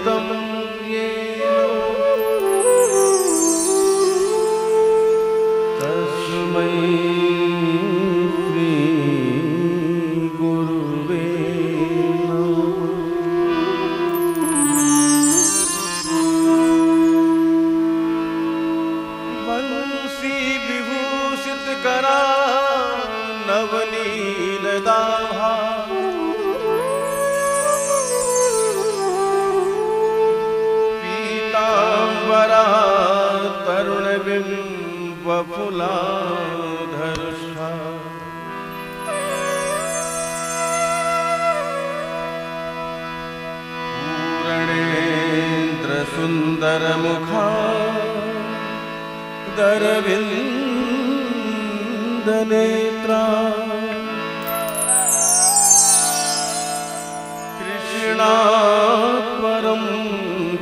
वेदम येनो तस्मै श्री गुरुवे नमः। बंसी विभूषित करा नवनील दाहा, पीतांबरा तरुण बिंब फुलाधर्षा, पूर्णेन्द्र सुंदर मुखा दरविंद नेत्रा, कृष्णात् परं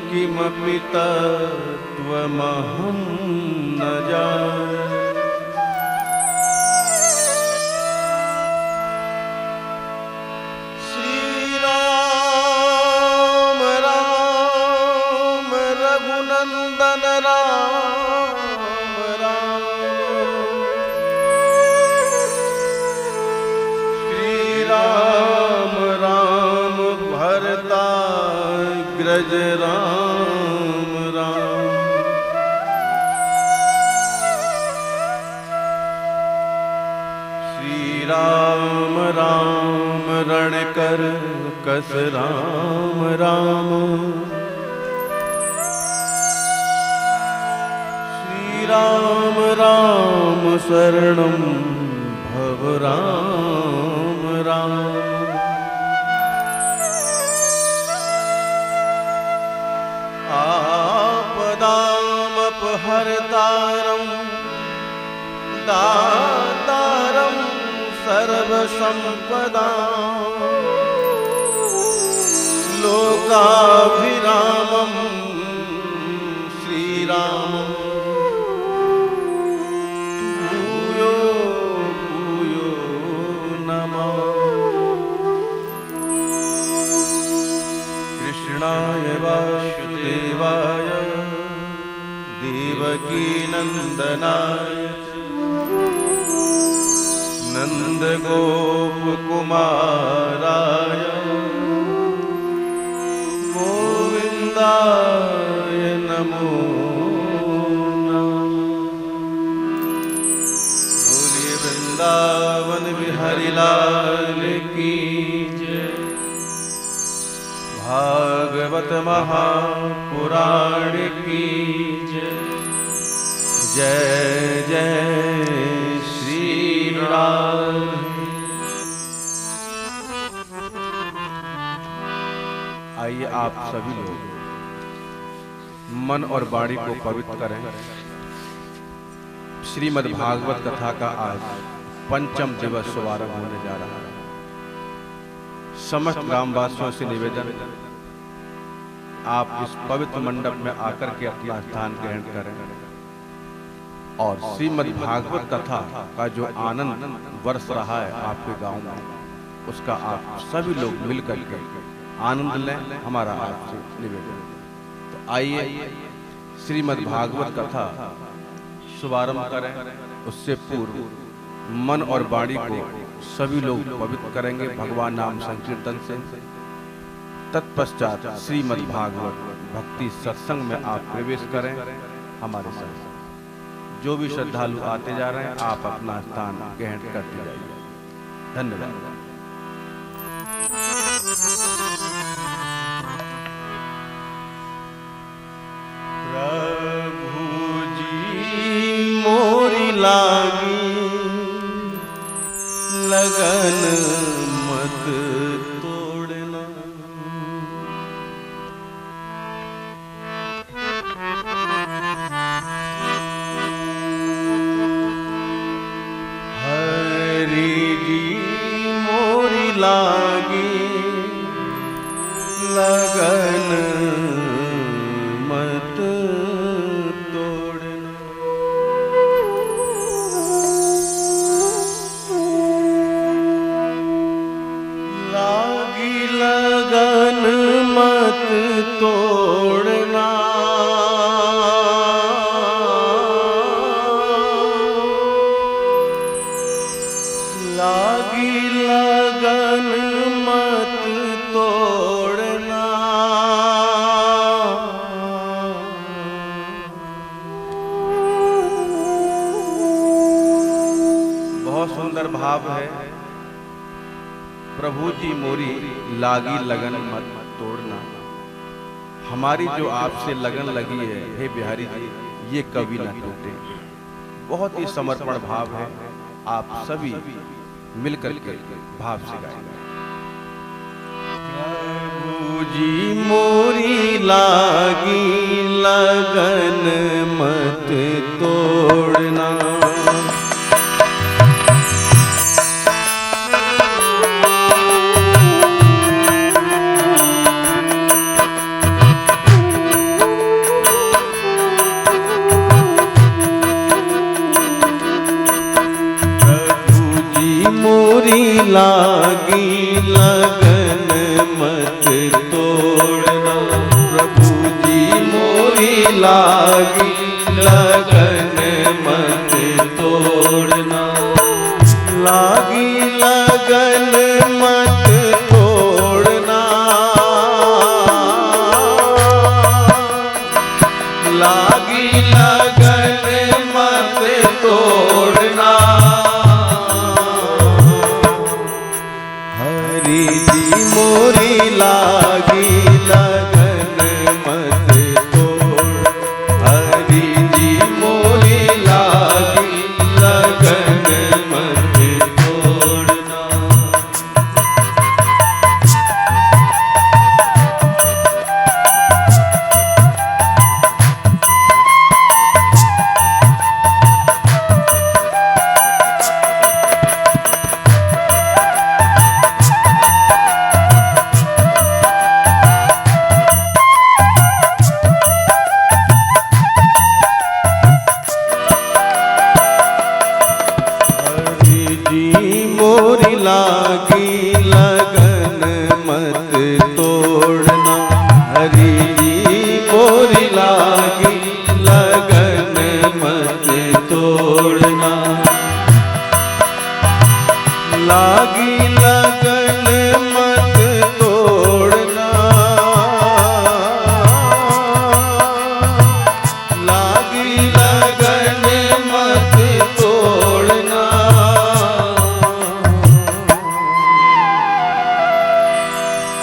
किमपि तत्त्वमहं न जाने। श्रीराम राम रघुनंदन राम राम, श्रीराम राम भरताग्रज राम राम, श्रीराम राम रणकर कस राम राम, श्रीराम राम शरणं भव राम राम। आपदामपहर्तारं दातारं सर्वसम्पदां, लोकाभिरामं श्रीरामं भूयो भूयो नमामि। कृष्णाय वासुदेवाय देवकीनन्दनाय नन्दगोपकुमाराय गोविन्दाय नमो नमः। बोलिए वृंदावन बिहारी लाल की जय। भागवत महापुराण की जय। जय जय श्री राम। आइए आप सभी लोग मन और वाणी को पवित्र करें। श्रीमद् भागवत कथा का आज पंचम दिवस शुभारंभ होने जा रहा है। समस्त ग्रामवासियों से निवेदन, आप इस पवित्र मंडप में आकर के अपना स्थान ग्रहण करें और श्रीमद् भागवत कथा का जो आनंद वर्ष रहा है आपके गांव में, उसका आप सभी लोग मिलकर के आनंद लें, हमारा आपसे निवेदन। तो आइए श्रीमद् भागवत कथा शुभारंभ करें। उससे पूर्व मन और वाणी को सभी लोग पवित्र करेंगे भगवान नाम संकीर्तन से। तत्पश्चात श्रीमद् भागवत भक्ति सत्संग में आप प्रवेश करें हमारे साथ। जो भी श्रद्धालु आते जा रहे हैं, आप अपना स्थान ग्रहण करते जाइए। धन्यवाद। प्रभु जी मोरी लागी लगन मत तोड़ना, हरि जी मोरी लागी लगन मत तोड़ना। लागी लगन मत तोड़ना, प्रभु जी मोरी लागी लगन मत तोड़ना। हमारी जो आपसे लगन लगी है हे बिहारी जी, ये कभी न टूटे। बहुत ही समर्पण भाव है, आप सभी मिलकर के भाव से गाएंगे। प्रभु जी मोरी लागी लगन मत तोड़ना। लागी लगन मत तोड़ना। प्रभु जी मोरी लागी लगन मत तोड़ना। लागी लगन मत तोड़ना। लागी लगन मत तोड़ना। हरि जी मोरी लागी लगन मत तोड़। हरि जी मोरी लागी लगन मत तोड़ना। मोरी लागी लगन मत तोड़ना। हरि जी मोरी लागी लगन मत तोड़ना। लागी लगन मत तोड़ना। लागी लगन मत तोड़ना।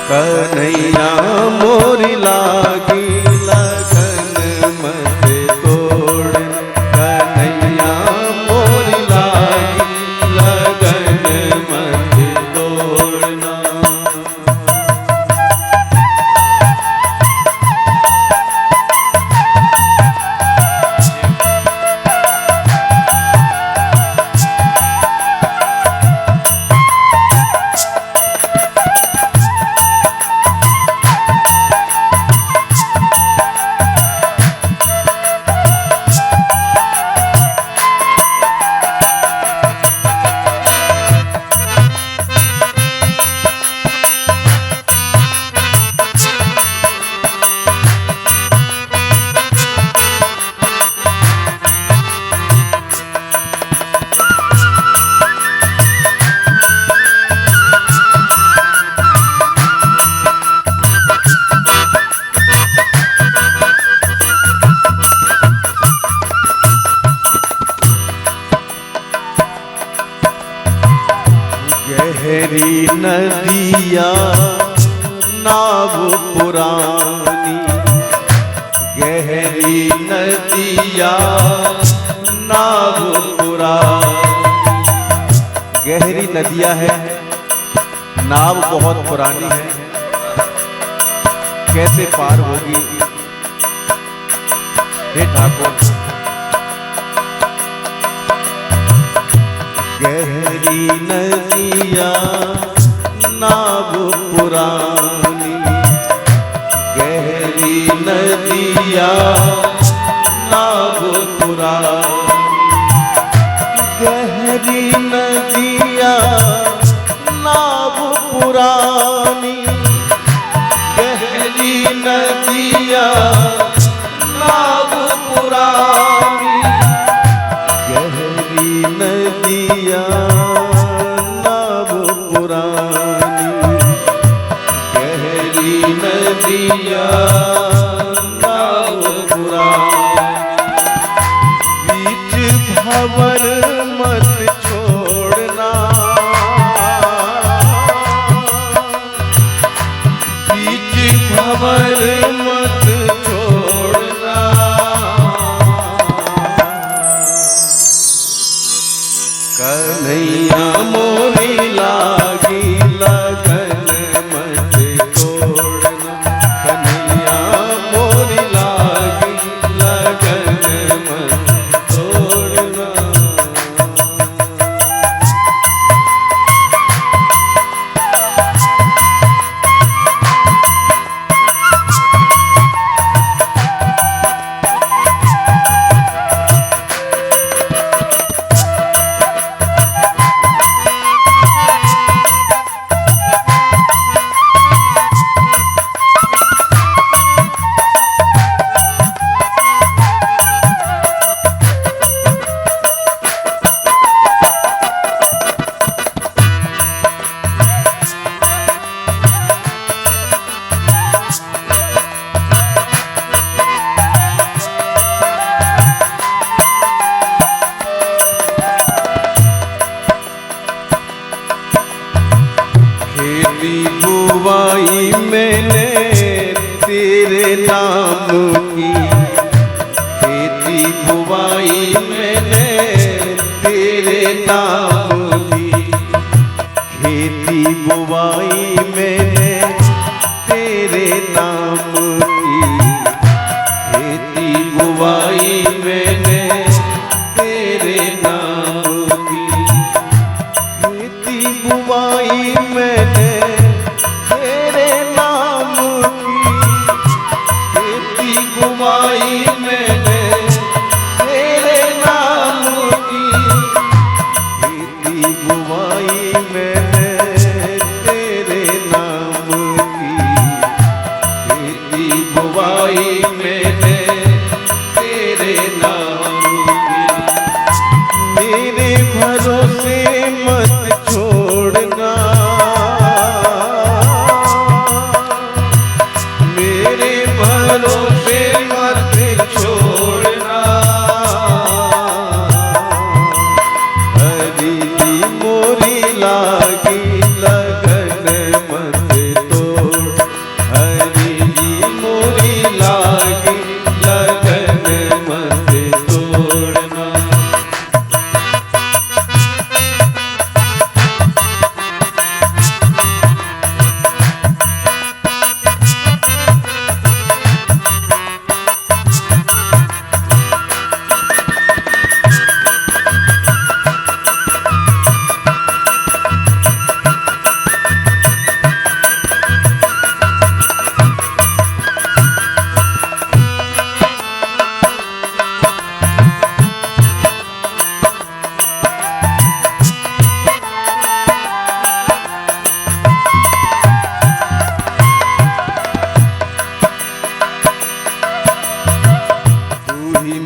कन्हैया मोरी लागी लगन मत तोड़ना। कन्हैया मोरी लागी लगन मत तोड़ना। गहरी नदिया नाव पुरानी। गहरी नदिया नाव पुरानी। गहरी नदिया है, नाव बहुत पुरानी है, कैसे पार होगी हे ठाकुर। गहरी नदिया नाव पुरानी। गहरी नदिया नाव पुरानी। गहरी नदिया नाव पुरानी। गहरी नदिया नाव पुरानी। गहरी नदिया नाव पुरानी। गहरी नदिया नाव पुरानी। बीच भंवर मत छोड़ना। भंवर मत छोड़ना, कन्हैया मोरी लागी लगन मत छोड़ना, कन्हैया मोरी लागी लगन मत छोड़ना। खेती बुवाई मैंने तेरे नाम की, खेती बुवाई मैंने तेरे नाम की, खेती बुवाई मैंने तेरे नाम की, खेती बुवाई मैंने तेरे नाम की, खेती बुवाई मैंने तेरे नाम की, खेती बुवाई मैंने तेरे नाम की, खेती बुवाई मैंने तेरे नाम की, खेती बुवाई मैंने तेरे नाम की, मेरे भरोसे मत छोड़ना, मेरे भरोसे मत छोड़ना, हरी दी मोरी लागी लगन मत तोड़, हरी दी मोरी लागी लगन मत तोड़ना।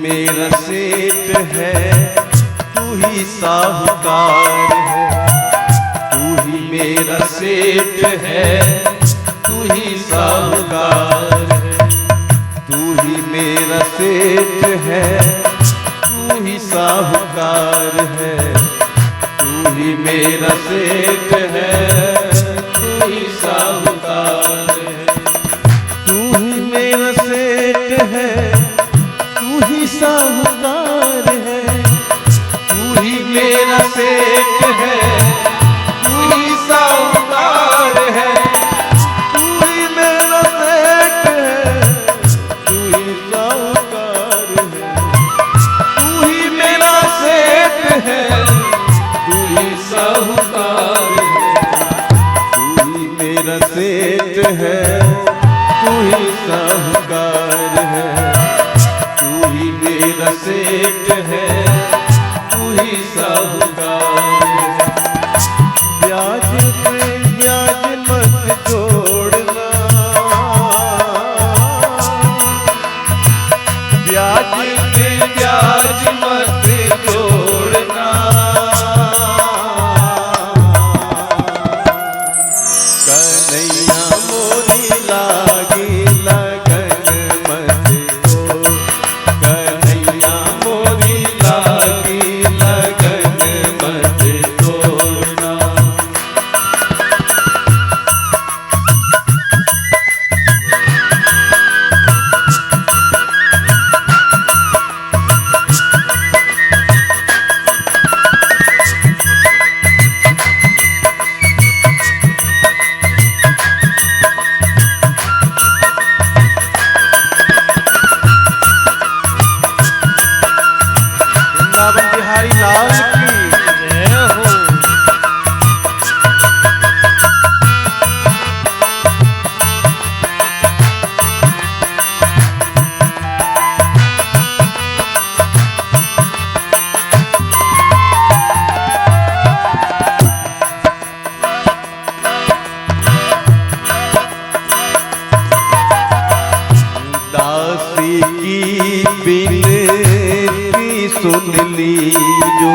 मेरा सेठ है, तू ही साहूकार है, तू ही मेरा सेठ है, तू ही साहूकार है, तू ही मेरा सेठ है, तू ही साहूकार है, तू ही मेरा सेठ है, तू ही साहूकार है, तू ही मेरा सेठ है, तू ही साहूकार है, तू ही मेरा सेठ है, तू ही साहूकार है, तू ही मेरा सेठ है, तू ही साहूकार है, तू ही मेरा सेठ है, तू ही साहूकार है, तू ही मेरा सेठ है, तू ही साहूकार है, मेरा सेठ है, तू ही साहूकार है। ब्याज पे ब्याज मत जोड़ना, ब्याज पे ब्याज मत जोड़ना, कन्हैया मोरी लागी लगन मत छोड़, कन्हैया मोरी लागी सुन लीजो,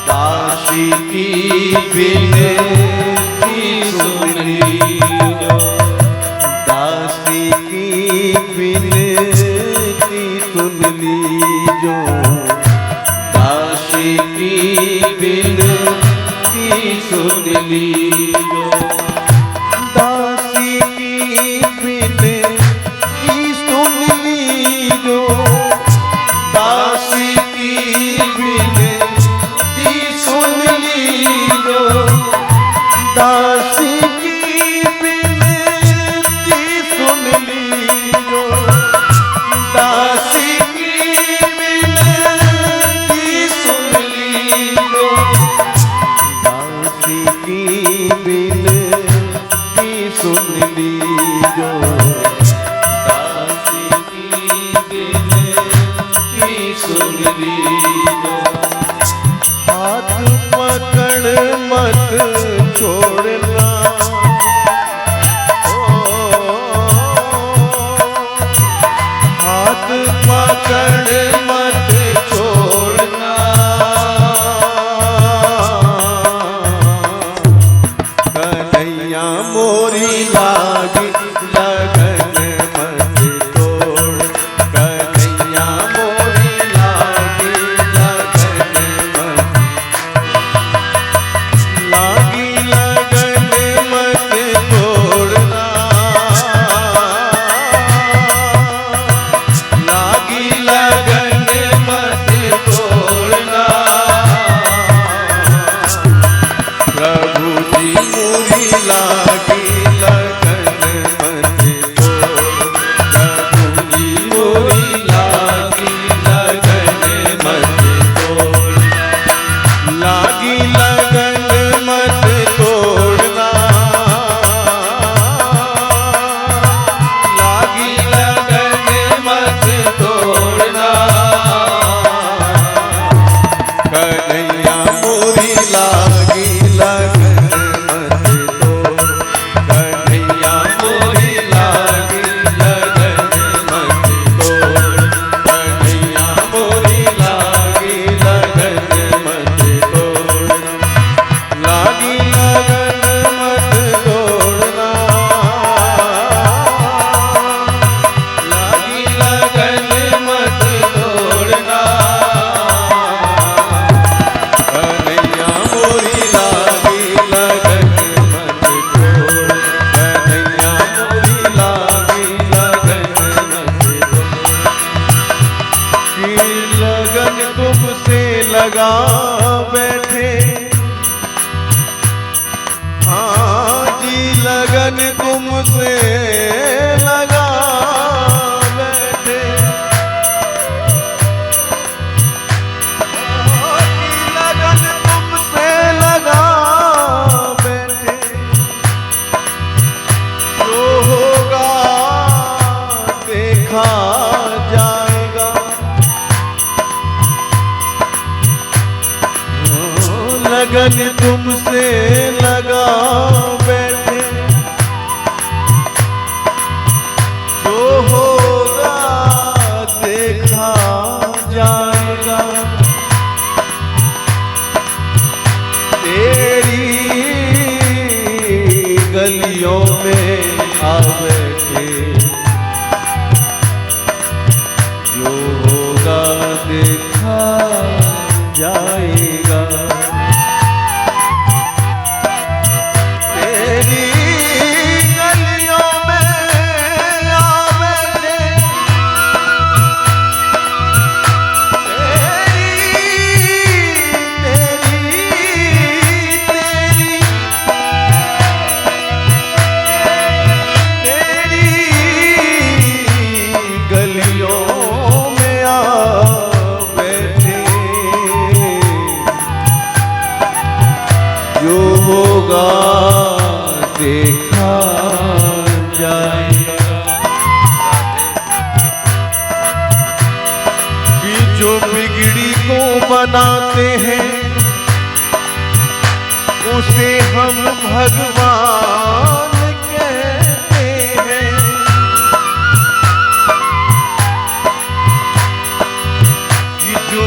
दासी की विनती सुन लीजो, दासी की विनती सुन लीजो, दासी की विनती सुन लीजो, दासी की विनती सुन लीजो, दासी की विनती सुन लीजो, दासी की विनती सुन लीजो, दासी की विनती सुन लीजो, दासी की विनती सुन लीजो, दासी की विनती सुन लीजो, हाथ पकड़ मत छोड़ना, हाथ पकड़ मत छोड़ना, कन्हैया मोरी लागी लगन मत तोड़, कन्हैया मोरी लागी लगन मत, लागी लगन मत तोड़ना, लागी लगन मत तोड़ना, प्रभु जी मोरी लागी लगन मत तोड़, प्रभु जी मोरी लागी लगन मत तोड़, लागी लगन मत तोड़ना, लागी लगन मत तोड़ना, कन्हैया मोरी लागी लगन मत तोड़, कन्हैया मोरी लागी लगन मत तोड़, कन्हैया मोरी लागी लगन मत तोड़ना, लागी लगन मत तोड़ना, लागी लगन मत तोड़ना, कन्हैया मोरी लागी लगन मत तोड़, कन्हैया मोरी लागी लगन मत तोड़, कि लगन तुमसे लगा बैठे, हाँ जी लगन तुमसे लगा बैठे, हाँ जी लगन तुमसे लगा बैठे, जो होगा देखा जाएगा, लगन तुमसे लगा बैठे, जो होगा देखा जाएगा, तेरी गलियों में आ बैठे, जो होगा देखा जाएगा, तेरी गलियों में आ बैठे, देखा जाएगा कि जो बिगड़ी को बनाते हैं उसे हम भगवान कहते हैं। कि जो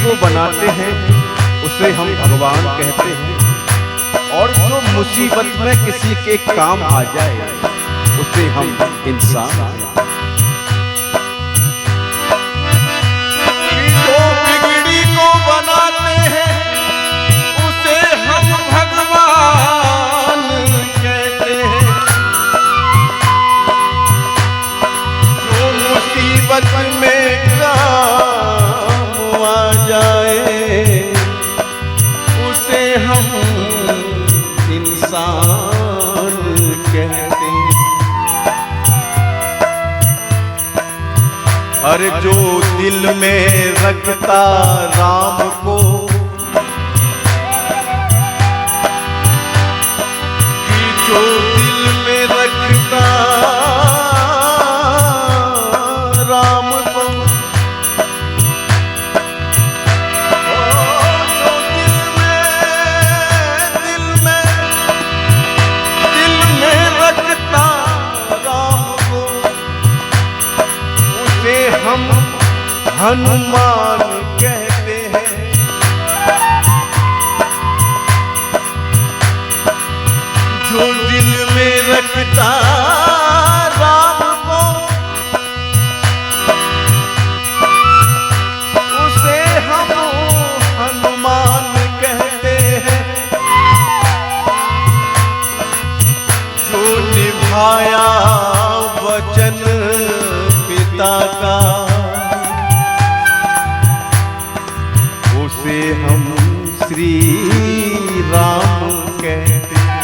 को बनाते हैं उसे हम भगवान कहते हैं, और जो मुसीबत में किसी के काम आ जाए उसे हम इंसान। जो बिगड़ी को बनाते हैं उसे हम भगवान कहते हैं। जो मुसीबत में काम आ जाए उसे हम इंसान कहते हैं। अरे जो दिल में रखता राम को, कि जो दिल में रखता राम को, जो दिल में रखता राम को, उसे हम हनुमान कहते हैं। जो दिल में रखता राम को, उसे हम हनुमान कहते हैं। जो निभाया वचन पिता का, उसे हम श्री राम कहते हैं।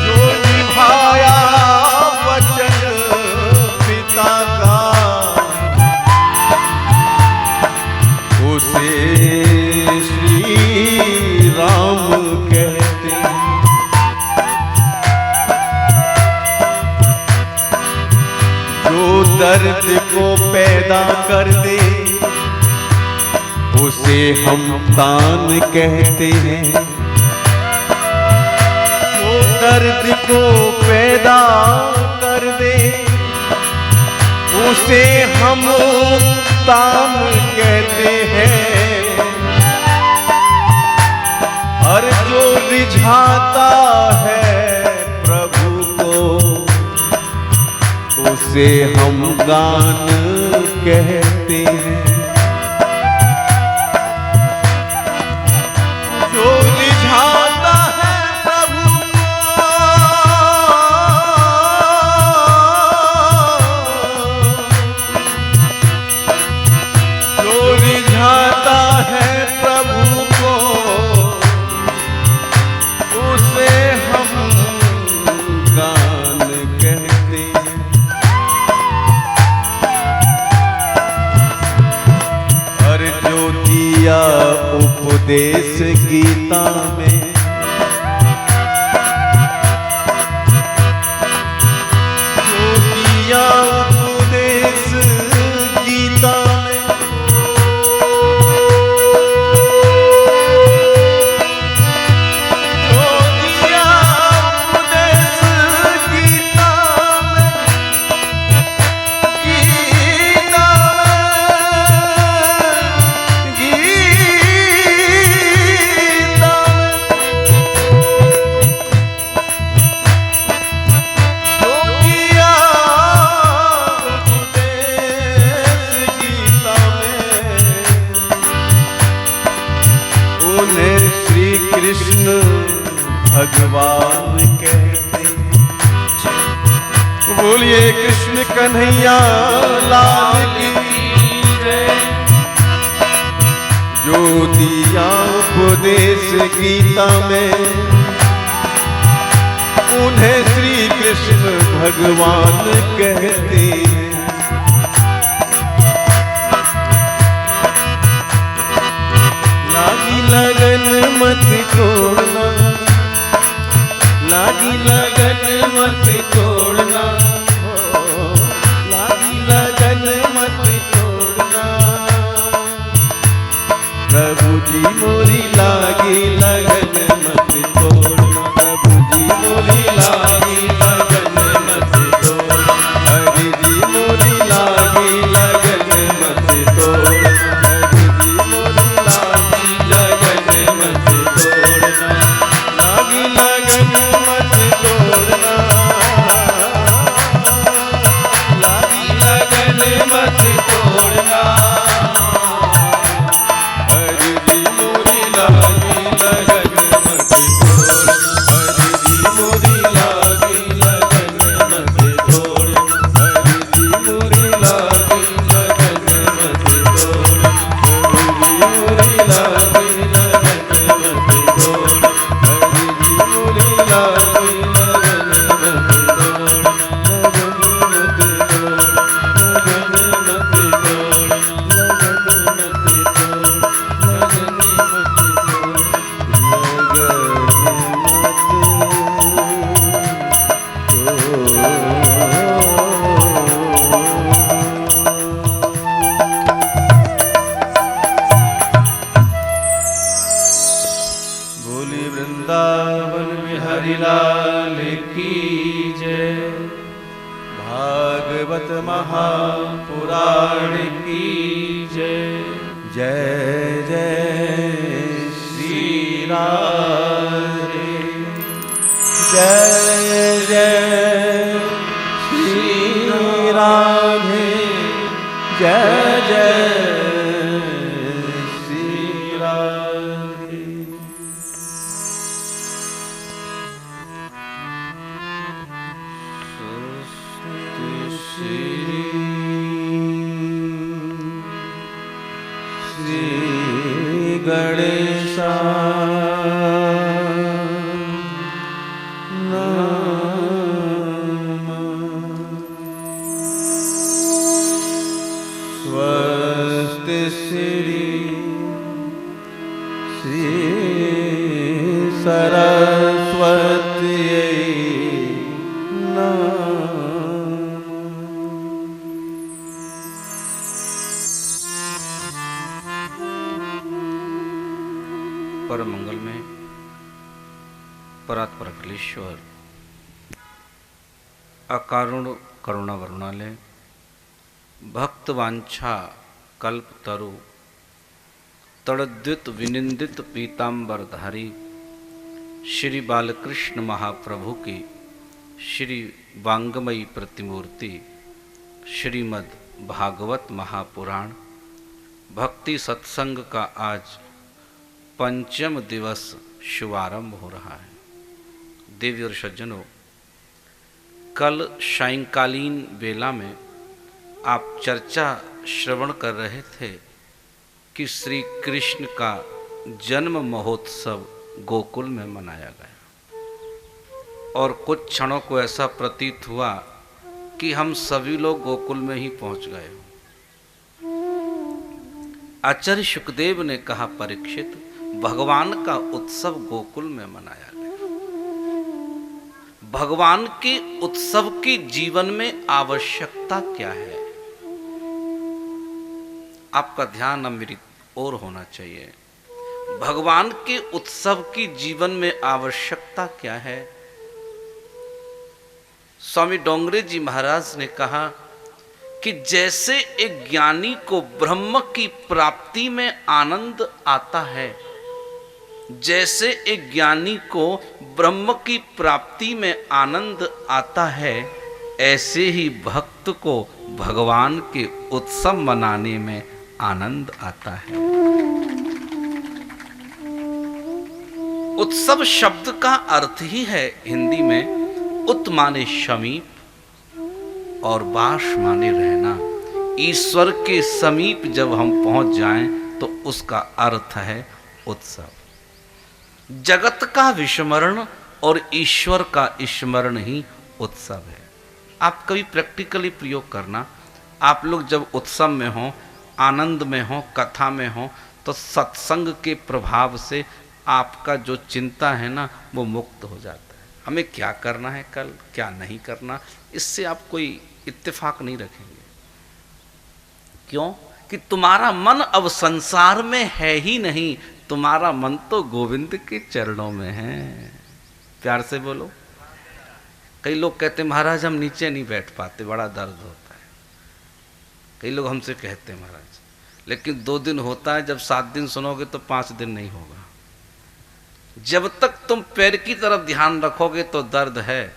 जो निभाया वचन पिता का, उसे श्री राम कहते हैं। जो दर्द को पैदा कर दे उसे हम तान कहते हैं। जो दर्द को पैदा कर दे उसे हम तान कहते हैं। और जो रिझाता है प्रभु को, उसे हम गान कहते हैं। जो रिझाता है प्रभु को, जो रिझाता है प्रभु को, उसे हम गान कहते हैं। और जो दिया उपदेश गीता में, जो दिया उपदेश गीता में, जो दिया उपदेश गीता में, गीता कृष्ण भगवान कहते हैं। बोलिए कृष्ण कन्हैया लाल की जय। जो दिया उपदेश गीता में, उन्हें श्री कृष्ण भगवान कहते हैं। लागी लगन मत तोड़ना, लागी लगन मत तोड़ना, लागी लगन मत तोड़ना। प्रभु जी मोरी लागी लगन मत तोड़ना। बोली वृंदावन बिहारी लाल की जय। भागवत महापुराण की जय। जय जय श्री राधे। जय जय श्री राधे। जय जय श्री राधे। श्री गणेशा स्वस्ति श्री सरस्वत्यै नमः। परम मंगल में परात्पर अखिलेश्वर अकारुण करुणा वरुणालय भक्त वांछा कल्प तरु तड़द्युत विनिंदित पीतांबरधारी श्री बालकृष्ण महाप्रभु की श्री वांगमयी प्रतिमूर्ति श्रीमद् भागवत महापुराण भक्ति सत्संग का आज पंचम दिवस शुभारंभ हो रहा है। देवी और सज्जनों, कल सायंकालीन बेला में आप चर्चा श्रवण कर रहे थे कि श्री कृष्ण का जन्म महोत्सव गोकुल में मनाया गया और कुछ क्षणों को ऐसा प्रतीत हुआ कि हम सभी लोग गोकुल में ही पहुंच गए हो। आचार्य शुकदेव ने कहा, परीक्षित, भगवान का उत्सव गोकुल में मनाया गया। भगवान के उत्सव की जीवन में आवश्यकता क्या है? आपका ध्यान अब मेरी ओर होना चाहिए। भगवान के उत्सव की जीवन में आवश्यकता क्या है? स्वामी डोंगरे जी महाराज ने कहा कि जैसे एक ज्ञानी को ब्रह्म की प्राप्ति में आनंद आता है, जैसे एक ज्ञानी को ब्रह्म की प्राप्ति में आनंद आता है, ऐसे ही भक्त को भगवान के उत्सव मनाने में आनंद आता है। उत्सव शब्द का अर्थ ही है हिंदी में उत माने समीप और बाश माने रहना। ईश्वर के समीप जब हम पहुंच जाएं तो उसका अर्थ है उत्सव। जगत का विस्मरण और ईश्वर का स्मरण ही उत्सव है। आप कभी प्रैक्टिकली प्रयोग करना। आप लोग जब उत्सव में हो, आनंद में हो, कथा में हो, तो सत्संग के प्रभाव से आपका जो चिंता है ना, वो मुक्त हो जाता है। हमें क्या करना है कल, क्या नहीं करना, इससे आप कोई इत्तेफाक नहीं रखेंगे। क्यों? कि तुम्हारा मन अब संसार में है ही नहीं, तुम्हारा मन तो गोविंद के चरणों में है। प्यार से बोलो। कई लोग कहते महाराज हम नीचे नहीं बैठ पाते, बड़ा दर्द होता है। कई लोग हमसे कहते हैं महाराज, लेकिन 2 दिन होता है, जब 7 दिन सुनोगे तो 5 दिन नहीं होगा। जब तक तुम पैर की तरफ ध्यान रखोगे तो दर्द है,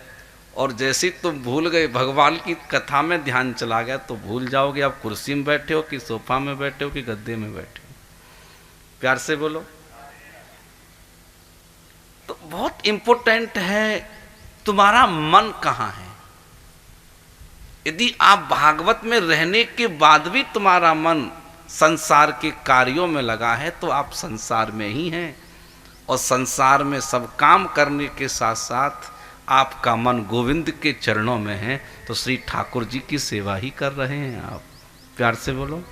और जैसे तुम भूल गए, भगवान की कथा में ध्यान चला गया, तो भूल जाओगे आप कुर्सी में बैठे हो कि सोफा में बैठे हो कि गद्दे में बैठे हो। प्यार से बोलो। तो बहुत इंपॉर्टेंट है तुम्हारा मन कहाँ है। यदि आप भागवत में रहने के बाद भी तुम्हारा मन संसार के कार्यों में लगा है, तो आप संसार में ही हैं, और संसार में सब काम करने के साथ साथ आपका मन गोविंद के चरणों में है, तो श्री ठाकुर जी की सेवा ही कर रहे हैं आप। प्यार से बोलो।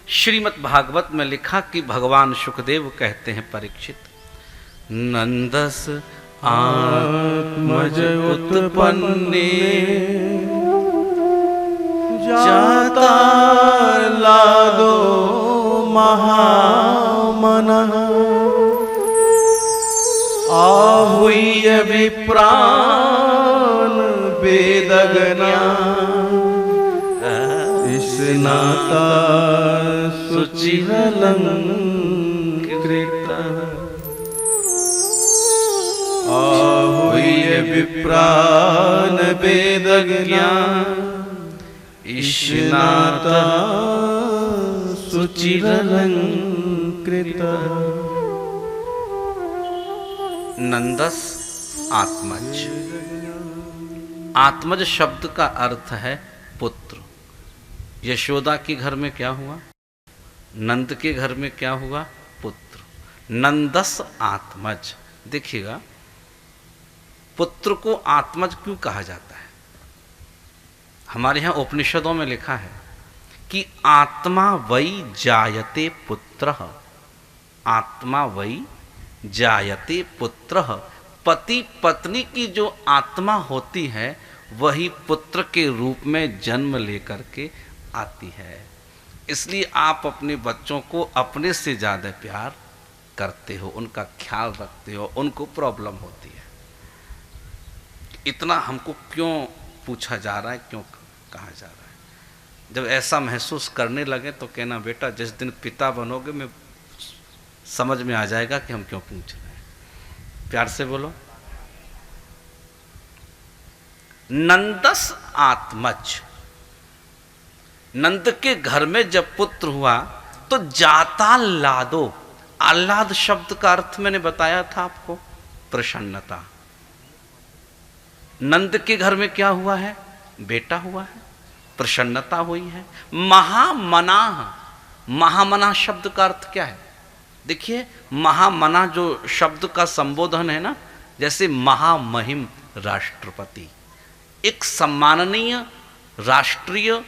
श्रीमद् भागवत में लिखा कि भगवान सुखदेव कहते हैं, परीक्षित, नंदस आत्मज उत्पन्ने जाता लादो महामनः विप्रान वेद ज्ञान स्नाता शुचिरलंकृत आहूय विप्रान वेद ज्ञान स्नाता शुचिरलंकृत। नंदस आत्मज। आत्मज शब्द का अर्थ है पुत्र। यशोदा के घर में क्या हुआ? नंद के घर में क्या हुआ? पुत्र। नंदस आत्मज। देखिएगा, पुत्र को आत्मज क्यों कहा जाता है? हमारे यहाँ उपनिषदों में लिखा है कि आत्मा वै जायते पुत्रः। आत्मा वै जायते पुत्रः। पति पत्नी की जो आत्मा होती है वही पुत्र के रूप में जन्म लेकर के आती है। इसलिए आप अपने बच्चों को अपने से ज़्यादा प्यार करते हो, उनका ख्याल रखते हो, उनको प्रॉब्लम होती है। इतना हमको क्यों पूछा जा रहा है, क्यों कहा जा रहा है? जब ऐसा महसूस करने लगे तो कहना बेटा जिस दिन पिता बनोगे मैं समझ में आ जाएगा कि हम क्यों पूछ रहे हैं। प्यार से बोलो। नंदस आत्मज। नंद के घर में जब पुत्र हुआ तो जाता लादो। आह्लाद शब्द का अर्थ मैंने बताया था आपको, प्रसन्नता। नंद के घर में क्या हुआ है? बेटा हुआ है, प्रसन्नता हुई है। महामनाह। महामना शब्द का अर्थ क्या है? देखिए, महामना जो शब्द का संबोधन है ना, जैसे महामहिम राष्ट्रपति। एक सम्माननीय राष्ट्रीय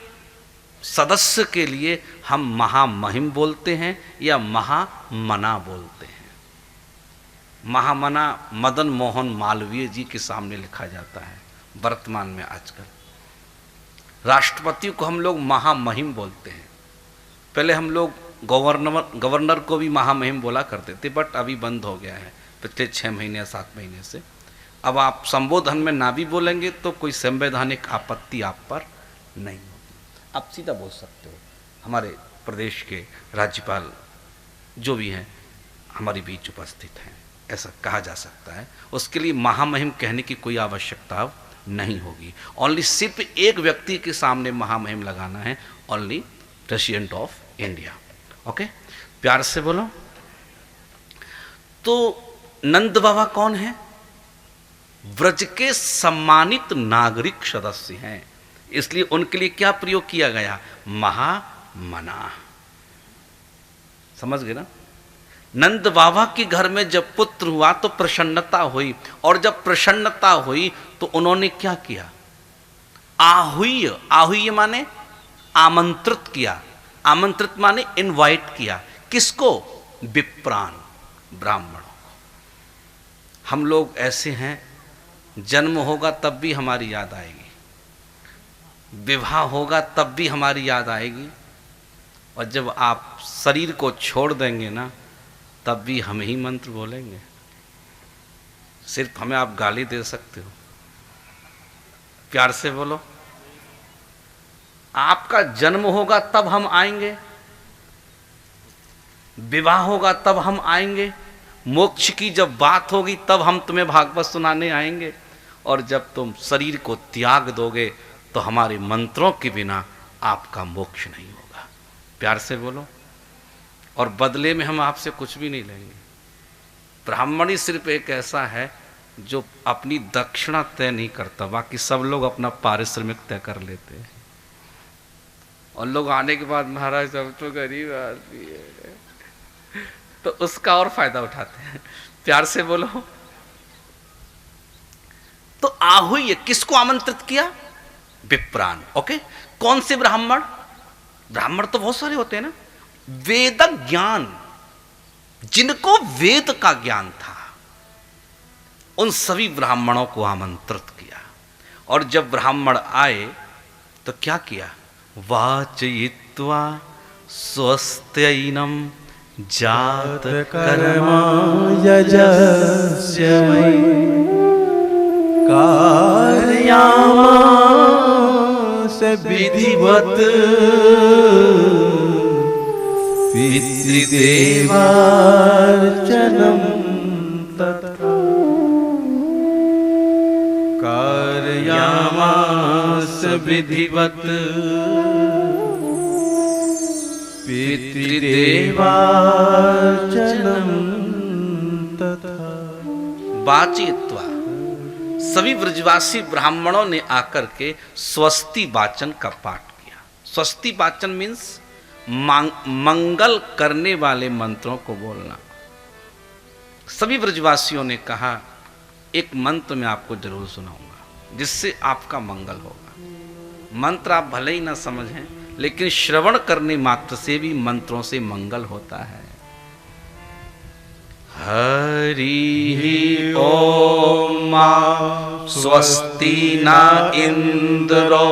सदस्य के लिए हम महामहिम बोलते हैं या महामना बोलते हैं। महामना मदन मोहन मालवीय जी के सामने लिखा जाता है वर्तमान में आजकल। राष्ट्रपति को हम लोग महामहिम बोलते हैं। पहले हम लोग गवर्नर को भी महामहिम बोला करते थे, बट अभी बंद हो गया है पिछले 6 महीने या 7 महीने से। अब आप संबोधन में ना भी बोलेंगे तो कोई संवैधानिक आपत्ति आप पर नहीं होगी, आप सीधा बोल सकते हो। हमारे प्रदेश के राज्यपाल जो भी हैं हमारे बीच उपस्थित हैं, ऐसा कहा जा सकता है। उसके लिए महामहिम कहने की कोई आवश्यकता नहीं होगी। ओनली सिर्फ एक व्यक्ति के सामने महामहिम लगाना है, only president of India. Okay, प्यार से बोलो। तो नंद बाबा कौन है? व्रज के सम्मानित नागरिक सदस्य हैं, इसलिए उनके लिए क्या प्रयोग किया गया? महामना। समझ गए ना? नंद बाबा के घर में जब पुत्र हुआ तो प्रसन्नता हुई, और जब प्रसन्नता हुई तो उन्होंने क्या किया? आहूय। आहूय माने आमंत्रित किया। आमंत्रित माने इनवाइट किया। किसको? विप्रान, ब्राह्मणों को। हम लोग ऐसे हैं, जन्म होगा तब भी हमारी याद आएगी, विवाह होगा तब भी हमारी याद आएगी, और जब आप शरीर को छोड़ देंगे ना तब भी हम ही मंत्र बोलेंगे। सिर्फ हमें आप गाली दे सकते हो। प्यार से बोलो। आपका जन्म होगा तब हम आएंगे, विवाह होगा तब हम आएंगे, मोक्ष की जब बात होगी तब हम तुम्हें भागवत सुनाने आएंगे, और जब तुम शरीर को त्याग दोगे तो हमारे मंत्रों के बिना आपका मोक्ष नहीं होगा। प्यार से बोलो। और बदले में हम आपसे कुछ भी नहीं लेंगे। ब्राह्मणी सिर्फ एक ऐसा है जो अपनी दक्षिणा तय नहीं करता, बाकी सब लोग अपना पारिश्रमिक तय कर लेते हैं। और लोग आने के बाद महाराज सब तो गरीब आदमी है, तो उसका और फायदा उठाते हैं। प्यार से बोलो। तो आहूय किसको आमंत्रित किया? विप्रान। ओके, कौन से ब्राह्मण? ब्राह्मण तो बहुत सारे होते हैं ना। वेद ज्ञान, जिनको वेद का ज्ञान था, उन सभी ब्राह्मणों को आमंत्रित किया। और जब ब्राह्मण आए तो क्या किया? वाचयित्वा स्वस्त्यैनम जात कर्मा यजस्य वै यामास विधिवत पितृदेवार्चनम तथा कारयामास विधिवत पितृदेवार्चनम तथा। वाचित्वा सभी ब्रजवासी ब्राह्मणों ने आकर के स्वस्ति वाचन का पाठ किया। स्वस्ति वाचन मीन्स मंगल करने वाले मंत्रों को बोलना। सभी ब्रजवासियों ने कहा एक मंत्र मैं आपको जरूर सुनाऊंगा जिससे आपका मंगल होगा। मंत्र आप भले ही ना समझें लेकिन श्रवण करने मात्र से भी मंत्रों से मंगल होता है। हरि ओम स्वस्ति न इंद्रो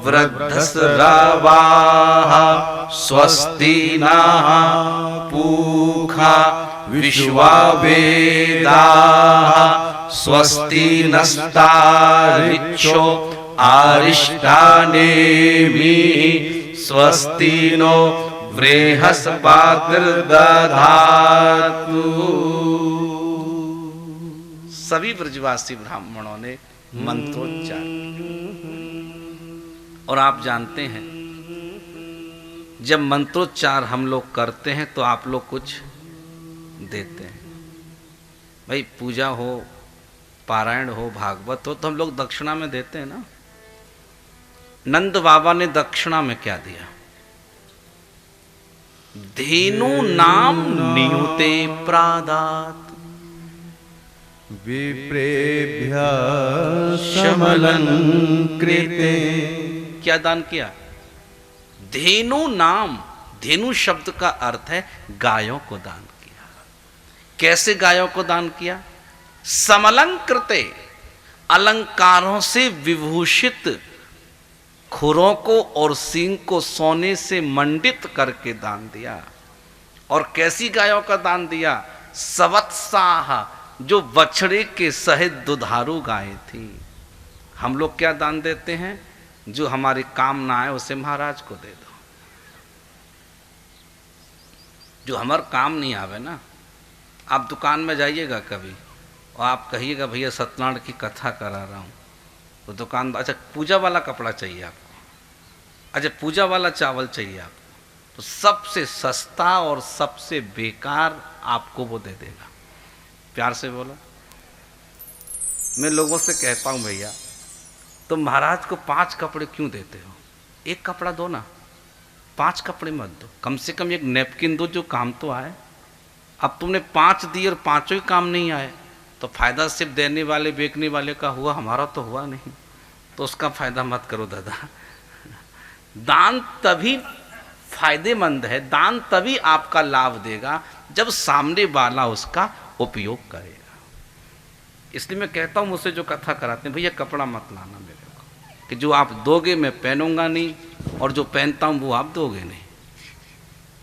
वृद्धस्रवाः स्वस्ति नः पूषा विश्ववेदाः स्वस्ति नस्तार्क्ष्यो अरिष्टानेमिः स्वस्ति नो बृहस्पतिर्दधातु। सभी ब्रजवासी ब्राह्मणों ने मंत्रोच्चार किया। और आप जानते हैं जब मंत्रोच्चार हम लोग करते हैं तो आप लोग कुछ देते हैं। भाई पूजा हो, पारायण हो, भागवत हो तो हम लोग दक्षिणा में देते हैं ना। नंद बाबा ने दक्षिणा में क्या दिया? धेनु नाम नियुते प्रादात विप्रेभ्यः समलंकृते। क्या दान किया? धेनु नाम। धेनु शब्द का अर्थ है गायों को दान किया। कैसे गायों को दान किया? समलंकृते, अलंकारों से विभूषित खुरों को और सींग को सोने से मंडित करके दान दिया। और कैसी गायों का दान दिया? सवत्साह, जो बछड़े के सहित दुधारू गायें थी। हम लोग क्या दान देते हैं? जो हमारे काम ना आए उसे महाराज को दे दो। जो हमारे काम नहीं आवे ना, आप दुकान में जाइएगा कभी और आप कहिएगा भैया सत्यनारायण की कथा करा रहा हूँ, तो दुकान, अच्छा पूजा वाला कपड़ा चाहिए आपको, अच्छा पूजा वाला चावल चाहिए आपको, तो सबसे सस्ता और सबसे बेकार आपको वो दे देगा। प्यार से बोलो। मैं लोगों से कहता हूँ भैया तो महाराज को 5 कपड़े क्यों देते हो? एक कपड़ा दो ना, 5 कपड़े मत दो। कम से कम एक नैपकिन दो जो काम तो आए। अब तुमने 5 दिए और 5 ही काम नहीं आए तो फायदा सिर्फ देने वाले बेचने वाले का हुआ, हमारा तो हुआ नहीं। तो उसका फायदा मत करो दादा। दान तभी फायदेमंद है, दान तभी आपका लाभ देगा जब सामने वाला उसका उपयोग करेगा। इसलिए मैं कहता हूँ मुझसे जो कथा कराते हैं, भैया कपड़ा मत लाना मेरे को, कि जो आप दोगे मैं पहनूंगा नहीं और जो पहनता हूँ वो आप दोगे नहीं,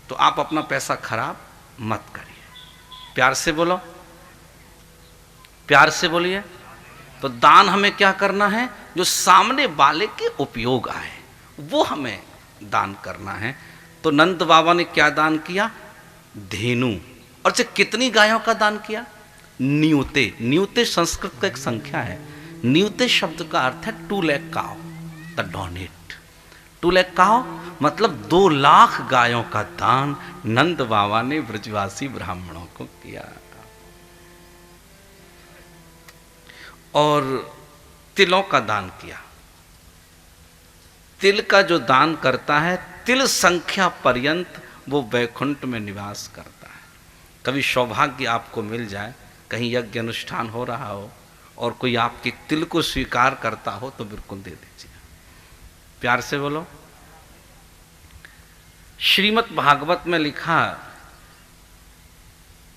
तो आप अपना पैसा खराब मत करिए। प्यार से बोलो, प्यार से बोलिए। तो दान हमें क्या करना है? जो सामने वाले के उपयोग आए वो हमें दान करना है। तो नंद बाबा ने क्या दान किया? धेनु। और से कितनी गायों का दान किया? न्यूते। न्यूते संस्कृत का एक संख्या है। न्यूते शब्द का अर्थ है 2 लाख काव, द डोनेट। 2 लाख काव मतलब 2 लाख गायों का दान नंद बाबा ने ब्रजवासी ब्राह्मणों को किया। और तिलों का दान किया। तिल का जो दान करता है, तिल संख्या पर्यंत वो वैकुंठ में निवास करता है। कभी सौभाग्य आपको मिल जाए, कहीं यज्ञ अनुष्ठान हो रहा हो और कोई आपके तिल को स्वीकार करता हो तो बिल्कुल दे दीजिए। प्यार से बोलो। श्रीमद् भागवत में लिखा,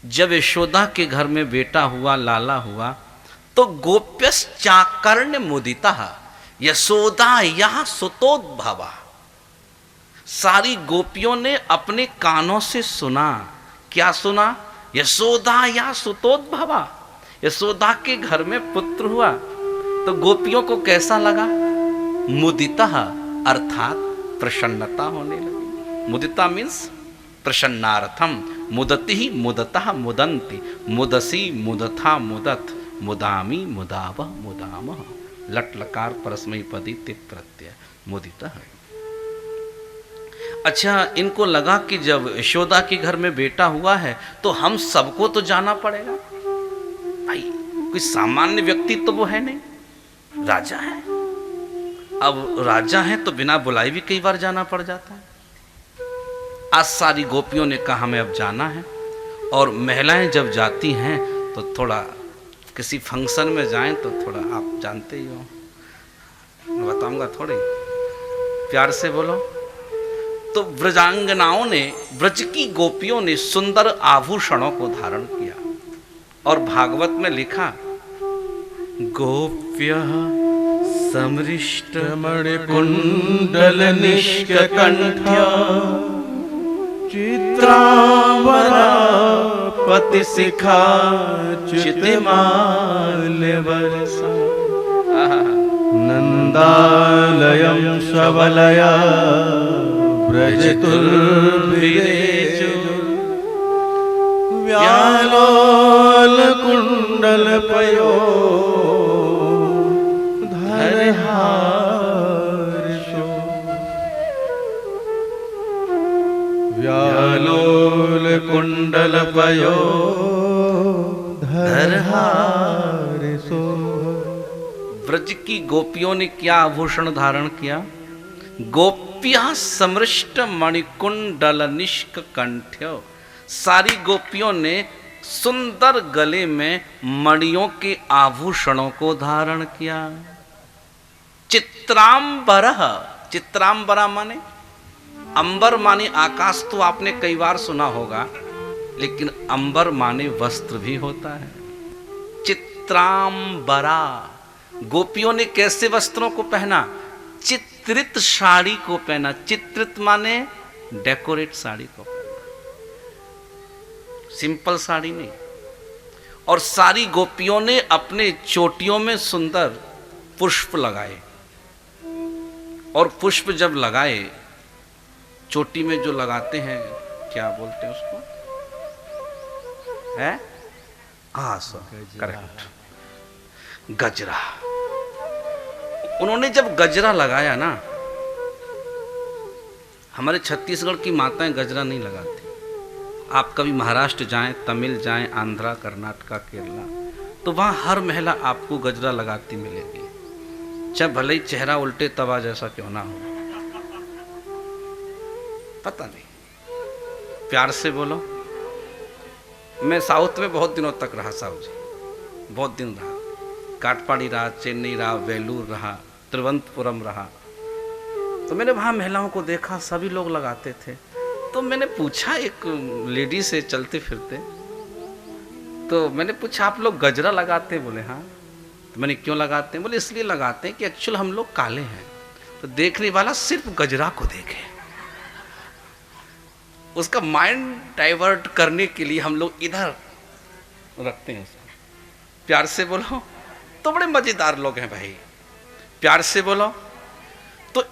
जब यशोदा के घर में बेटा हुआ, लाला हुआ, तो गोप्यश्चाकर्ण्य मुदिता यशोदा यह सुतोद्भवा। सारी गोपियों ने अपने कानों से सुना। क्या सुना? यशोदा या सुतोद्भवा, यशोदा के घर में पुत्र हुआ। तो गोपियों को कैसा लगा? मुदितः अर्थात प्रसन्नता होने लगी। मुदिता मीन्स प्रसन्नार्थम, मुदति ही मुदतः मुदन्ति, मुदसी मुदथा मुदत, मुदामी मुदावह मुदामः। लट लकार परस्मैपदी तित प्रत्यय मुदितः। अच्छा, इनको लगा कि जब यशोदा के घर में बेटा हुआ है तो हम सबको तो जाना पड़ेगा। भाई कोई सामान्य व्यक्ति तो वो है नहीं, राजा है। अब राजा है तो बिना बुलाए भी कई बार जाना पड़ जाता है। आज सारी गोपियों ने कहा हमें अब जाना है। और महिलाएं जब जाती हैं तो थोड़ा किसी फंक्शन में जाएं तो थोड़ा आप जानते ही हो, मैं बताऊंगा थोड़े, प्यार से बोलो। तो ब्रजांगनाओं ने, ब्रज की गोपियों ने सुंदर आभूषणों को धारण किया। और भागवत में लिखा, गोप्य समृष्ट मणिकुंडल निष्कंठ्या चित्रांबरा पति शिखा चितमाल वर्षा नंदालयं शवलया ब्रजतुर्भिरेषु व्यालोल कुंडल पयो धरहार्षो व्यालोल कुंडल पयो धरहार्षो। ब्रज की गोपियों ने क्या आभूषण धारण किया? गोप्या समृष्ट मणिकुंडल निष्क कंठ्य। सारी गोपियों ने सुंदर गले में मणियों के आभूषणों को धारण किया। चित्रांबर, चित्रांबरा माने अंबर माने आकाश, तो आपने कई बार सुना होगा, लेकिन अंबर माने वस्त्र भी होता है। चित्रांबरा, गोपियों ने कैसे वस्त्रों को पहना? चित्रित साड़ी को पहना। चित्रित माने डेकोरेट साड़ी को पहना, सिंपल साड़ी नहीं। और सारी गोपियों ने अपने चोटियों में सुंदर पुष्प लगाए। और पुष्प जब लगाए, चोटी में जो लगाते हैं, क्या बोलते हैं उसको, है करेक्ट, गजरा। उन्होंने जब गजरा लगाया ना, हमारे छत्तीसगढ़ की माताएं गजरा नहीं लगाती। आप कभी महाराष्ट्र जाएं, तमिल जाएं, आंध्रा, कर्नाटका, केरला, तो वहां हर महिला आपको गजरा लगाती मिलेगी, चाहे भले ही चेहरा उल्टे तवा जैसा क्यों ना हो। पता नहीं, प्यार से बोलो। मैं साउथ में बहुत दिनों तक रहा, साउथ जी, बहुत दिन रहा। काटपाड़ी रहा, चेन्नई रहा, वेलूर रहा, तिरुवनंतपुरम रहा। तो मैंने वहाँ महिलाओं को देखा, सभी लोग लगाते थे। तो मैंने पूछा एक लेडी से चलते फिरते, तो मैंने पूछा आप लोग गजरा लगाते हैं? बोले हाँ। तो मैंने क्यों लगाते हैं? बोले इसलिए लगाते हैं कि एक्चुअल हम लोग काले हैं, तो देखने वाला सिर्फ गजरा को देखे। उसका माइंड डाइवर्ट करने के लिए हम लोग इधर रखते हैं उसको। प्यार से बोलो। तो बड़े मजेदार लोग हैं भाई, प्यार से बोलो। तो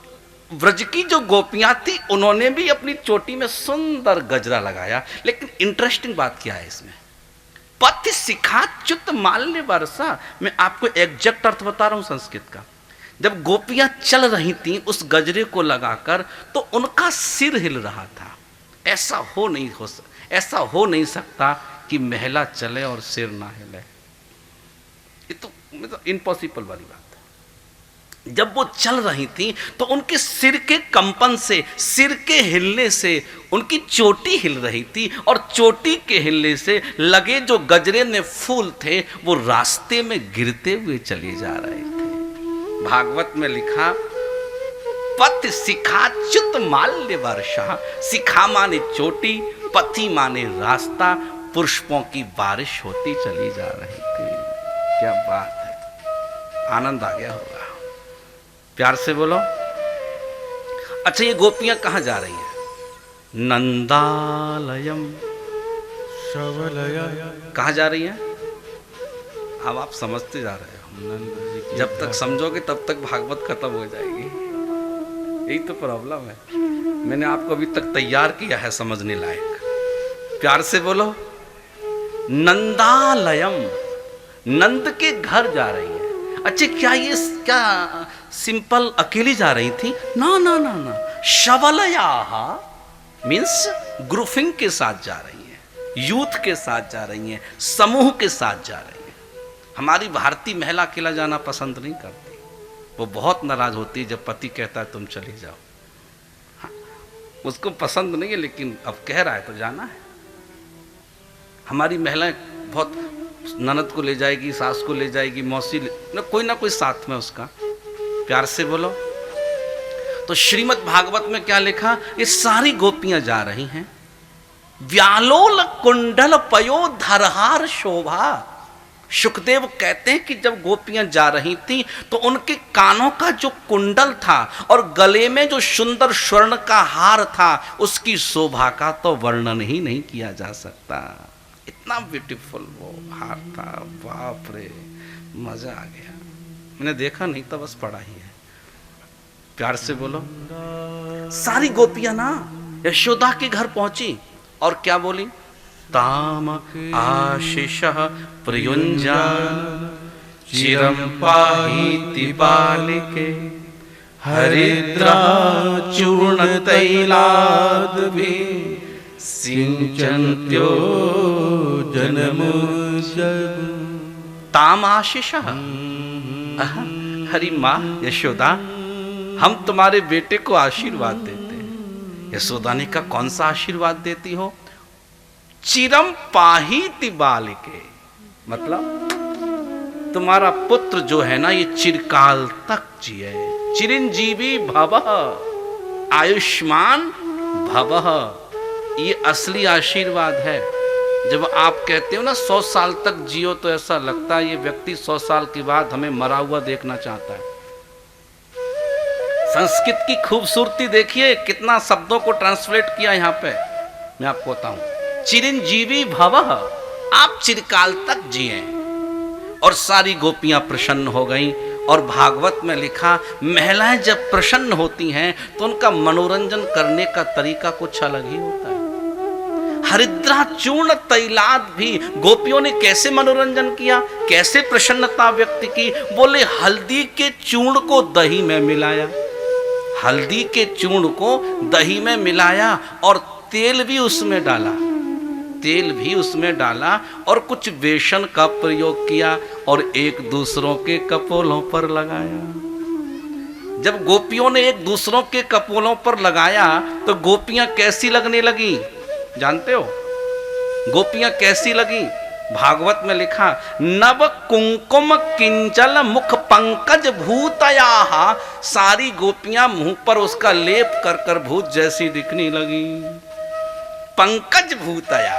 व्रज की जो गोपियां थी, उन्होंने भी अपनी चोटी में सुंदर गजरा लगाया। लेकिन इंटरेस्टिंग बात क्या है इसमें? पति शिखा च्युत माल्य वर्षा। मैं आपको एग्जैक्ट अर्थ बता रहा हूं संस्कृत का। जब गोपियां चल रही थीं उस गजरे को लगाकर, तो उनका सिर हिल रहा था। ऐसा हो नहीं सकता कि महिला चले और सिर ना हिले। ये तो इम्पॉसिबल वाली बात है। जब वो चल रही थी तो उनके सिर के कंपन से, सिर के हिलने से उनकी चोटी हिल रही थी, और चोटी के हिलने से लगे जो गजरे में फूल थे वो रास्ते में गिरते हुए चले जा रहे थे। भागवत में लिखा, पति शिखा च्युत माल्य वर्षा। शिखा माने चोटी, पति माने रास्ता, पुष्पों की बारिश होती चली जा रही थी। क्या बात है, आनंद आ गया होगा। प्यार से बोलो। अच्छा, ये गोपियां कहां जा रही हैं? नंदालयम शवलया। कहां जा रही हैं? अब आप समझते जा रहे हो। जब तक समझोगे तब तक भागवत खत्म हो जाएगी। यही तो प्रॉब्लम है। मैंने आपको अभी तक तैयार किया है समझने लायक। प्यार से बोलो, नंदालयम, नंद के घर जा रही है। अच्छा, क्या सिंपल अकेली जा रही थी? ना ना ना ना, शवलयाहा मीन्स ग्रुपिंग के साथ जा रही है, यूथ के साथ जा रही है, समूह के साथ जा रही है। हमारी भारतीय महिला अकेला जाना पसंद नहीं करती। वो बहुत नाराज होती है जब पति कहता है तुम चली जाओ। हाँ, उसको पसंद नहीं है, लेकिन अब कह रहा है तो जाना है। हमारी महिलाएं बहुत ननद को ले जाएगी, सास को ले जाएगी, मौसी कोई ना कोई साथ में उसका। प्यार से बोलो। तो श्रीमद् भागवत में क्या लिखा? ये सारी गोपियां जा रही हैं। व्यालोल कुंडल पयो धरहार शोभा। सुखदेव कहते हैं कि जब गोपियां जा रही थी तो उनके कानों का जो कुंडल था और गले में जो सुंदर स्वर्ण का हार था, उसकी शोभा का तो वर्णन ही नहीं किया जा सकता। इतना ब्यूटीफुल वो हार था, बाप रे, मजा आ गया। मैंने देखा नहीं था, बस पढ़ा ही है। प्यार से बोलो। सारी गोपियां ना यशोदा के घर पहुंची और क्या बोली? ताम आशीष प्रयुंजा चिरम पाहीति बालिके हरिद्रा चूर्ण तैलाद भी सिंचन्त्यो जनमुजग। ताम आशीष, हरि माँ यशोदा, हम तुम्हारे बेटे को आशीर्वाद देते हैं। यशोदा ने कहा कौन सा आशीर्वाद देती हो? चिरम पाहीति बालिके, मतलब तुम्हारा पुत्र जो है ना, ये चिरकाल तक जिए, चिरंजीवी भवः, आयुष्मान भवः। ये असली आशीर्वाद है। जब आप कहते हो ना 100 साल तक जियो, तो ऐसा लगता है ये व्यक्ति 100 साल के बाद हमें मरा हुआ देखना चाहता है। संस्कृत की खूबसूरती देखिए, कितना शब्दों को ट्रांसलेट किया यहाँ पे। मैं आपको बताऊं, चिरंजीवी भवः, आप चिरकाल तक जिए। और सारी गोपियां प्रसन्न हो गईं। और भागवत में लिखा, महिलाएं जब प्रसन्न होती हैं तो उनका मनोरंजन करने का तरीका कुछ अलग ही होता है। हरिद्रा चूर्ण तैलाद भी गोपियों ने कैसे मनोरंजन किया, कैसे प्रसन्नता व्यक्त की? बोले हल्दी के चूर्ण को दही में मिलाया, हल्दी के चूर्ण को दही में मिलाया और तेल भी उसमें डाला, तेल भी उसमें डाला और कुछ बेसन का प्रयोग किया और एक दूसरों के कपोलों पर लगाया। जब गोपियों ने एक दूसरों के कपोलों पर लगाया तो गोपियां कैसी लगने लगी? जानते हो गोपियां कैसी लगी? भागवत में लिखा, नव कुंकुम किंचल मुख पंकज भूतया। सारी गोपियां मुंह पर उसका लेप कर कर भूत जैसी दिखने लगी। पंकज भूतया,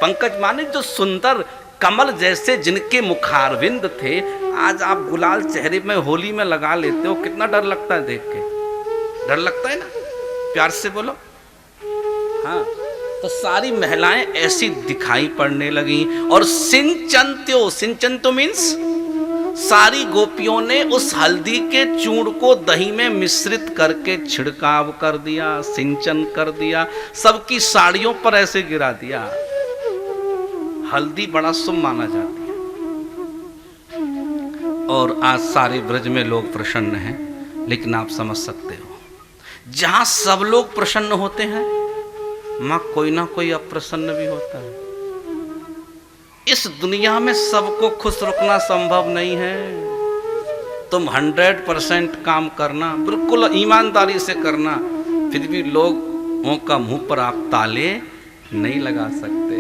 पंकज माने जो सुंदर कमल जैसे जिनके मुखारविंद थे। आज आप गुलाल चेहरे में होली में लगा लेते हो, कितना डर लगता है देख के, डर लगता है ना? प्यार से बोलो। हाँ, तो सारी महिलाएं ऐसी दिखाई पड़ने लगी। और सिंचंत्यो, सिंचंतो मीन्स सारी गोपियों ने उस हल्दी के चूर्ण को दही में मिश्रित करके छिड़काव कर दिया, सिंचन कर दिया, सबकी साड़ियों पर ऐसे गिरा दिया। हल्दी बड़ा शुभ माना जाती है। और आज सारे ब्रज में लोग प्रसन्न हैं, लेकिन आप समझ सकते हो, जहां सब लोग प्रसन्न होते हैं मां कोई ना कोई अप्रसन्न भी होता है। इस दुनिया में सबको खुश रखना संभव नहीं है। तुम 100% काम करना, बिल्कुल ईमानदारी से करना, फिर भी लोगों का मुंह पर आप ताले नहीं लगा सकते।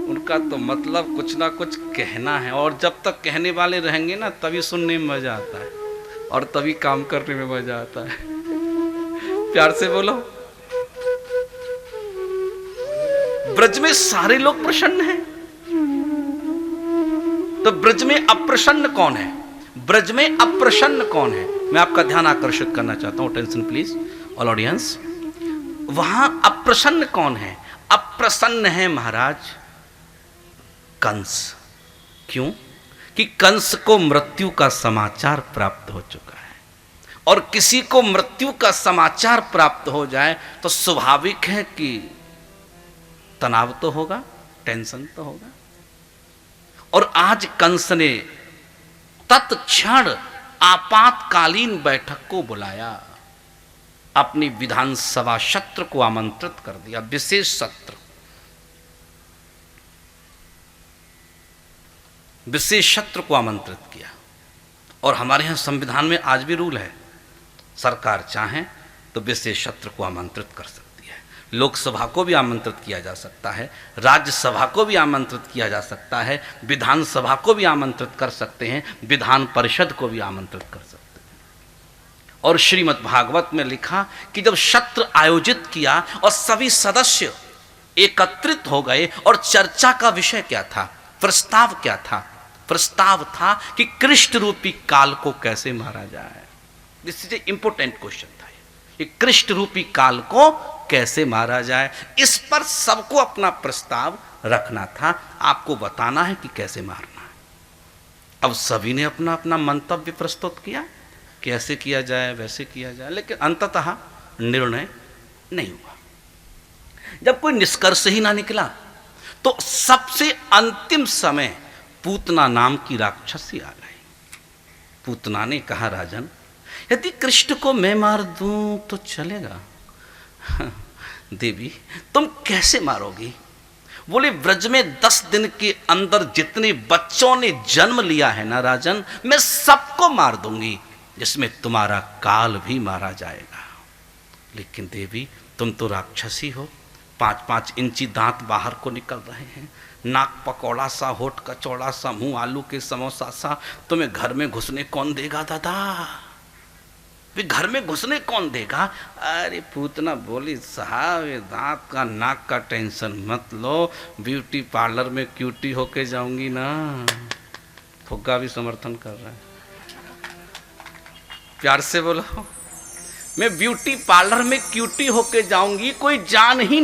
उनका तो मतलब कुछ ना कुछ कहना है, और जब तक कहने वाले रहेंगे ना, तभी सुनने में मजा आता है और तभी काम करने में मजा आता है। प्यार से बोलो। ब्रज में सारे लोग प्रसन्न हैं, तो ब्रज में अप्रसन्न कौन है? ब्रज में अप्रसन्न कौन है? मैं आपका ध्यान आकर्षित करना चाहता हूं, टेंशन प्लीज ऑल ऑडियंस। वहां अप्रसन्न कौन है? अप्रसन्न है महाराज कंस। क्यों? कि कंस को मृत्यु का समाचार प्राप्त हो चुका है, और किसी को मृत्यु का समाचार प्राप्त हो जाए तो स्वाभाविक है कि तनाव तो होगा, टेंशन तो होगा। और आज कंस ने तत्क्षण आपातकालीन बैठक को बुलाया, अपनी विधानसभा सत्र को आमंत्रित कर दिया, विशेष सत्र, विशेष सत्र को आमंत्रित किया। और हमारे यहाँ संविधान में आज भी रूल है, सरकार चाहे तो विशेष सत्र को आमंत्रित कर सकती है, लोकसभा को भी आमंत्रित किया जा सकता है, राज्यसभा को भी आमंत्रित किया जा सकता है, विधानसभा को भी आमंत्रित कर सकते हैं, विधान परिषद को भी आमंत्रित कर सकते हैं। और श्रीमद् भागवत में लिखा कि जब सत्र आयोजित किया और सभी सदस्य एकत्रित हो गए, और चर्चा का विषय क्या था, प्रस्ताव क्या था? प्रस्ताव था कि कृष्ण रूपी काल को कैसे मारा जाए। This is a important question था, ये कृष्ण रूपी काल को कैसे मारा जाए, इस पर सबको अपना प्रस्ताव रखना था, आपको बताना है कि कैसे मारना है। अब सभी ने अपना अपना मंतव्य प्रस्तुत किया, कैसे किया जाए, वैसे किया जाए, लेकिन अंततः निर्णय नहीं हुआ। जब कोई निष्कर्ष ही ना निकला तो सबसे अंतिम समय पूतना नाम की राक्षसी आ गई। पूतना ने कहा, राजन, यदि कृष्ण को मैं मार दूं तो चलेगा। देवी, तुम कैसे मारोगी? बोले, ब्रज में 10 दिन के अंदर जितने बच्चों ने जन्म लिया है ना राजन, मैं सबको मार दूंगी, जिसमें तुम्हारा काल भी मारा जाएगा। लेकिन देवी, तुम तो राक्षसी हो, 5-5 इंची दांत बाहर को निकल रहे हैं, नाक पकौड़ा सा, होठ का चौड़ा सा, मुंह आलू के समोसा सा, तुम्हें घर में घुसने कौन देगा दादा? वे घर में घुसने कौन देगा? अरे पूतना बोली, साहब ये दांत का नाक का टेंशन मत लो, ब्यूटी पार्लर में क्यूटी होके जाऊंगी ना। फुग्गा भी समर्थन कर रहा है, प्यार से बोलो, मैं ब्यूटी पार्लर में क्यूटी होके जाऊंगी, कोई जान ही नहीं